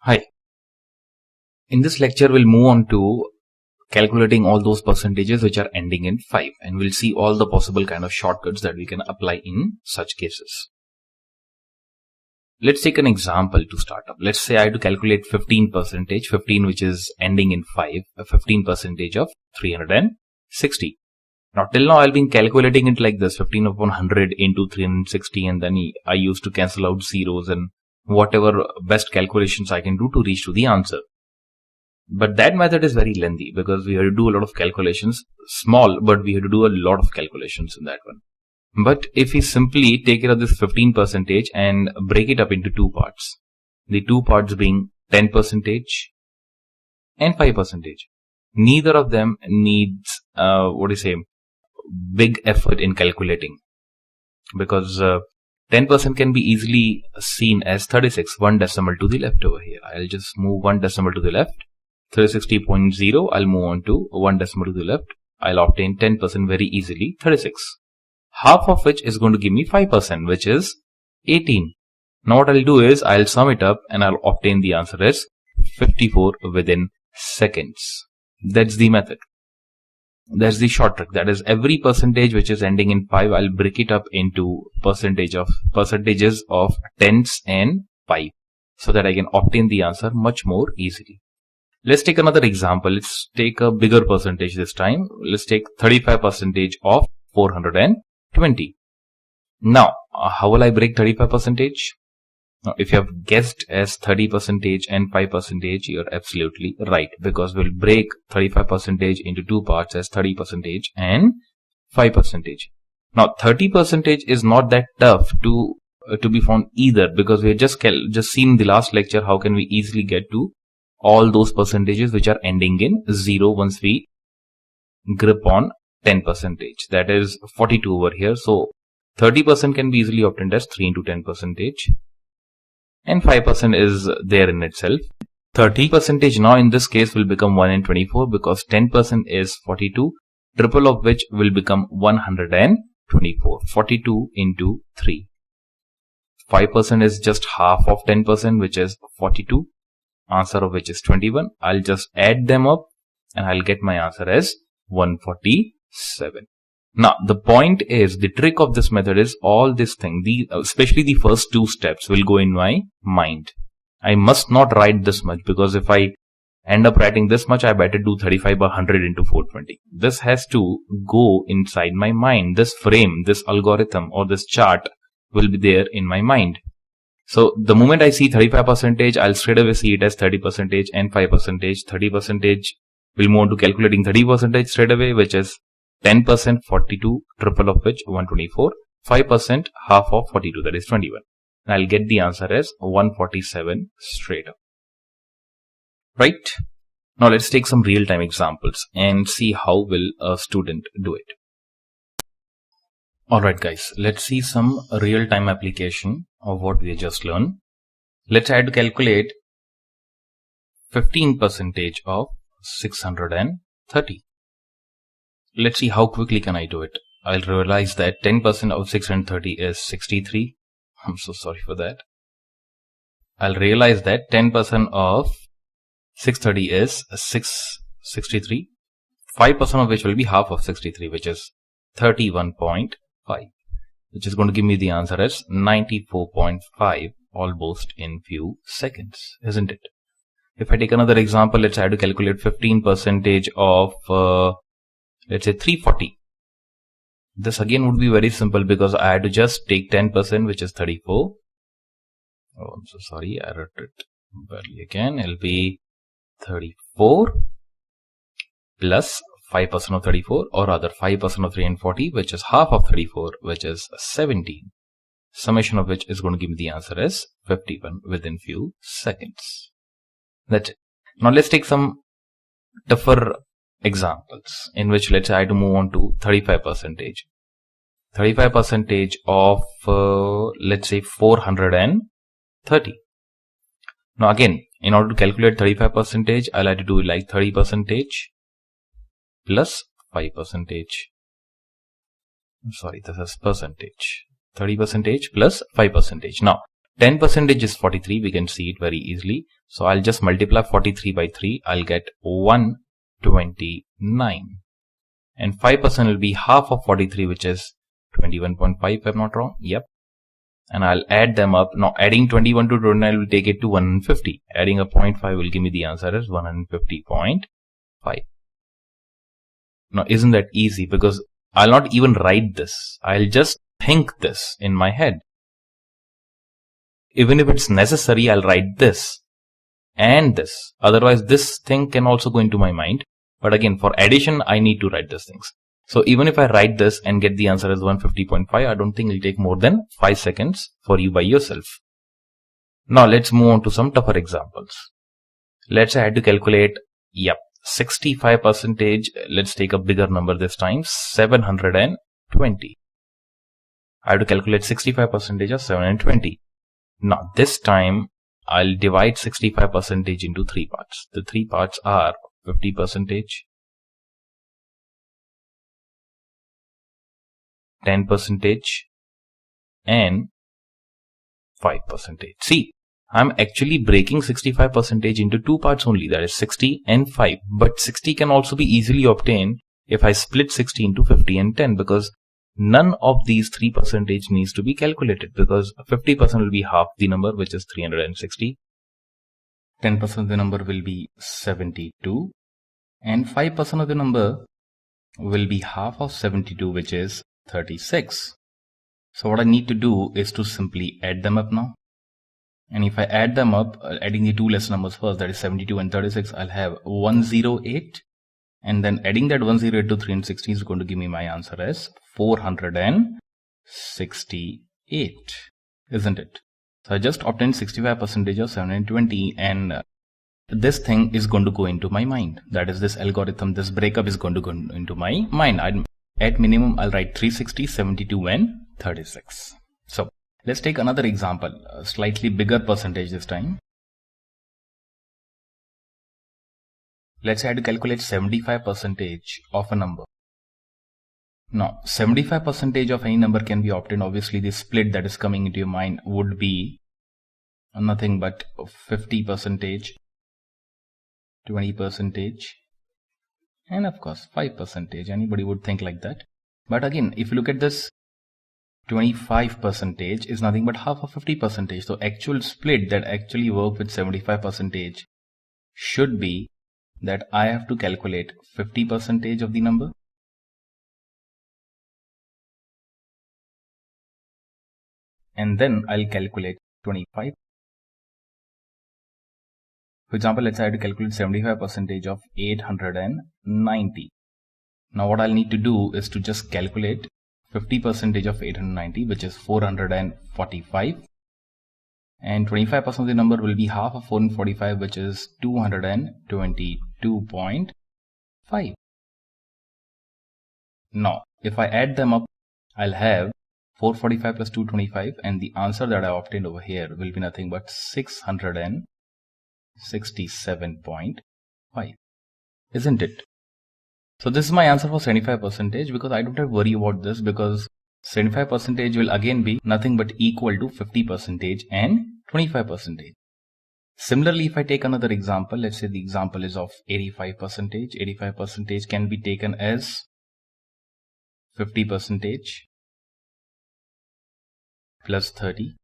Hi. In this lecture, we'll move on to calculating all those percentages which are ending in 5, and we'll see all the possible kind of shortcuts that we can apply in such cases. Let's take an example to start up. Let's say I have to calculate 15%, 15 which is ending in 5, a 15% of 360. Now till now I've been calculating it like this, 15 upon 100 into 360, and then I used to cancel out zeros and whatever best calculations I can do to reach to the answer. But that method is very lengthy because we have to do a lot of calculations, small, but we have to do a lot of calculations in that one. But if we simply take care of this 15% and break it up into two parts, the two parts being 10% and 5%, neither of them needs, big effort in calculating, because 10% can be easily seen as 36, one decimal to the left over here. I'll just move one decimal to the left. 360.0, I'll move on to one decimal to the left. I'll obtain 10% very easily, 36. Half of which is going to give me 5%, which is 18. Now what I'll do is, I'll sum it up and I'll obtain the answer as 54 within seconds. That's the method. That's the short trick. That is, every percentage which is ending in 5, I'll break it up into percentages of tens and 5, so that I can obtain the answer much more easily. Let's take another example. Let's take a bigger percentage this time. Let's take 35% of 420. Now, how will I break 35%? Now, if you have guessed as 30% and 5%, you're absolutely right, because we'll break 35% into two parts as 30% and 5%. Now, 30% is not that tough to be found either, because we just seen in the last lecture how can we easily get to all those percentages which are ending in 0 once we grip on 10%. That is 42 over here. So 30% can be easily obtained as 3 into 10%. And 5% is there in itself. 30% now in this case will become 1 in 24, because 10% is 42, triple of which will become 124. 42 into 3. 5% is just half of 10%, which is 42. Answer of which is 21. I'll just add them up and I'll get my answer as 147. Now, the point is, the trick of this method is all this thing, especially the first two steps will go in my mind. I must not write this much, because if I end up writing this much, I better do 35 by 100 into 420. This has to go inside my mind. This frame, this algorithm or this chart will be there in my mind. So the moment I see 35%, I'll straight away see it as 30% and 5%. 30% will move on to calculating 30% straight away, which is 10%, 42, triple of which 124, 5%, half of 42, that is 21. And I'll get the answer as 147 straight up. Right? Now let's take some real-time examples and see how will a student do it. Alright guys, let's see some real-time application of what we just learned. Let's try to calculate 15% of 630. Let's see how quickly can I do it. I'll realize that 10% of 630 is 63. I'm so sorry for that. I'll realize that 10% of 630 is 663. 5% of which will be half of 63, which is 31.5, which is going to give me the answer as 94.5 almost in few seconds, isn't it? If I take another example, let's try to calculate 15% of let's say 340. This again would be very simple, because I had to just take 10%, which is 34. Oh, I'm so sorry, I wrote it badly again. It'll be 34 plus 5% of 34, or rather 5% of 340, which is half of 34, which is 17. Summation of which is going to give me the answer as 51 within few seconds. That's it. Now let's take some tougher examples in which let's try to move on to 35%. 35% of let's say 430. Now again, in order to calculate 35%, I'll have to do like 30% plus 5%. Sorry, this is percentage. 30% plus 5%. Now, 10% is 43. We can see it very easily. So I'll just multiply 43 by 3. I'll get 129. And 5% will be half of 43, which is 21.5 if I'm not wrong. Yep. And I'll add them up. Now adding 21 to 29 will take it to 150. Adding a 0.5 will give me the answer as 150.5. Now isn't that easy? Because I'll not even write this. I'll just think this in my head. Even if it's necessary, I'll write this and this. Otherwise, this thing can also go into my mind. But again, for addition, I need to write these things. So even if I write this and get the answer as 150.5, I don't think it'll take more than 5 seconds for you by yourself. Now let's move on to some tougher examples. Let's say I had to calculate, 65%. Let's take a bigger number this time, 720. I have to calculate 65% of 720. Now this time I'll divide 65% into 3 parts. The 3 parts are 50%, 10%, and 5%. See, I'm actually breaking 65% into 2 parts only, that is 60 and 5. But 60 can also be easily obtained if I split 60 into 50 and 10, because none of these 3% needs to be calculated, because 50% will be half the number, which is 360. 10% of the number will be 72. And 5% of the number will be half of 72, which is 36. So what I need to do is to simply add them up now. And if I add them up, adding the 2 less numbers first, that is 72 and 36, I'll have 108. And then adding that 108 to 360 is going to give me my answer as 468, isn't it? So I just obtained 65% of 720, and this thing is going to go into my mind. That is, this algorithm, this breakup is going to go into my mind. At minimum, I'll write 360, 72 and 36. So let's take another example, a slightly bigger percentage this time. Let's say I had to calculate 75% of a number. Now, 75% of any number can be obtained. Obviously, the split that is coming into your mind would be nothing but 50%, 20%, and of course 5%. Anybody would think like that. But again, if you look at this, 25% is nothing but half of 50%. So actual split that actually work with 75% should be that I have to calculate 50% of the number, and then I'll calculate 25. For example, let's say I have to calculate 75% of 890. Now what I'll need to do is to just calculate 50% of 890, which is 445. And 25% of the number will be half of 445, which is 222.5. Now, if I add them up, I'll have 445 plus 225, and the answer that I obtained over here will be nothing but 667.5, isn't it? So this is my answer for 75%, because I don't have to worry about this, because 75% will again be nothing but equal to 50% and 25%. Similarly, if I take another example, let's say the example is of 85%. 85% can be taken as 50% plus 30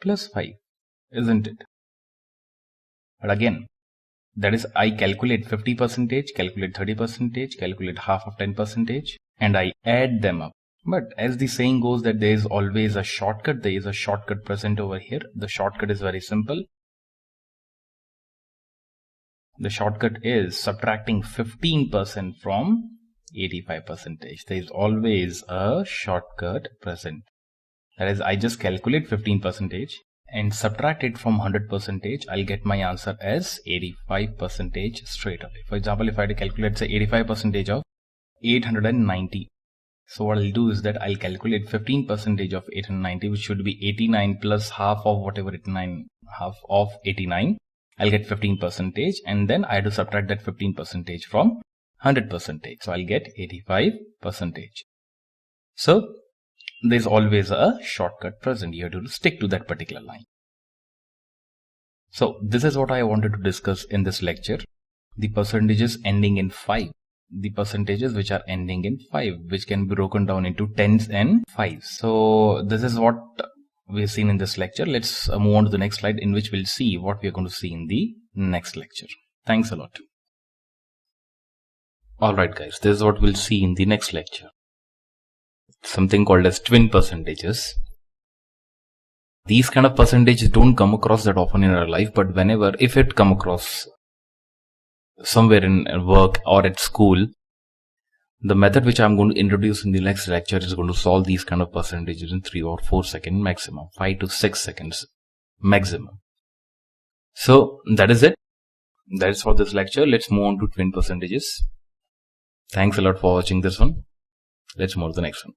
plus 5, isn't it? But again, that is, I calculate 50%, calculate 30%, calculate half of 10%, and I add them up. But as the saying goes that there is always a shortcut, there is a shortcut present over here. The shortcut is very simple. The shortcut is subtracting 15% from 85%. There is always a shortcut present. That is, I just calculate 15% and subtract it from 100%. I'll get my answer as 85% straight away. For example, if I had to calculate, say, 85% of 890. So what I'll do is that I'll calculate 15% of 890, which should be 89 plus half of whatever 89, half of 89. I'll get 15%, and then I have to subtract that 15% from 100%. So I'll get 85%. So there's always a shortcut present. You have to stick to that particular line. So this is what I wanted to discuss in this lecture. The percentages ending in 5. The percentages which are ending in 5, which can be broken down into tens and fives. So this is what we've seen in this lecture. Let's move on to the next slide, in which we'll see what we're going to see in the next lecture. Thanks a lot. Alright guys, this is what we'll see in the next lecture. Something called as twin percentages. These kind of percentages don't come across that often in our life, but whenever, if it come across somewhere in work or at school, the method which I'm going to introduce in the next lecture is going to solve these kind of percentages in 3 or 4 seconds maximum, 5 to 6 seconds maximum. So that is it. That is for this lecture. Let's move on to twin percentages. Thanks a lot for watching this one. Let's move to the next one.